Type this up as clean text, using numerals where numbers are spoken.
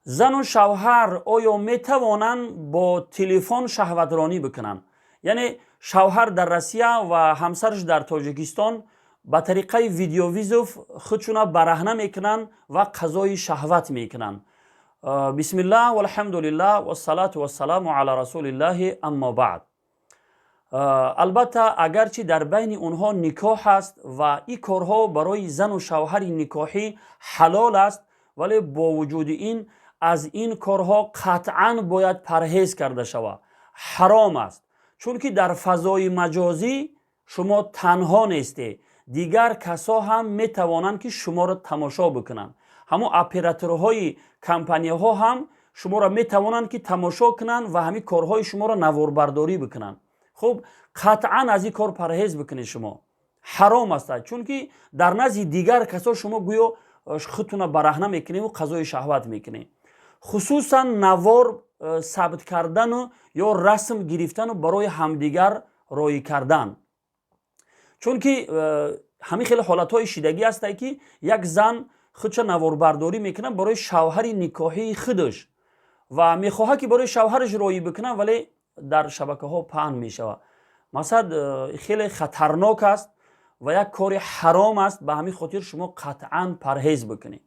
زن و شوهر آیا می توانند با تلفن شهوترانی بکنند؟ یعنی شوهر در روسیه و همسرش در تاجیکستان با طریقه ویدیویزوف خودشون برهنه میکنن و قضای شهوت میکنن. بسم الله و الحمد لله و الصلاة و السلام علی رسول الله، اما بعد. البته اگرچه در بین اونها نکاح است و این کارها برای زن و شوهر نکاحی حلال است، ولی با وجود این از این کارها قطعا باید پرهیز کرده شود. حرام است، چون که در فضای مجازی شما تنها نیستی، دیگر کسا هم می توانند که شما را تماشا بکنند. همون اپراتورهای کمپانی ها هم شما را می توانند که تماشا کنند و همین کارهای شما را نواربرداری بکنند. خب قطعا از این کار پرهیز بکنید. شما حرام است، چون که در نزد دیگر کسا شما گویا خودتون برهنه میکنید و قضای شهوت میکنید. خصوصا نوار ثبت کردن و یا رسم گرفتن و برای همدیگر رای کردن، چون که همین خیلی حالتهای شیدگی است که یک زن خودش نوار برداری میکنه برای شوهر نکاحی خودش و میخواه که برای شوهرش رای بکنه، ولی در شبکه ها پهن میشود. مثلا خیلی خطرناک است و یک کار حرام است. به همین خاطر شما قطعا پرهیز بکنید.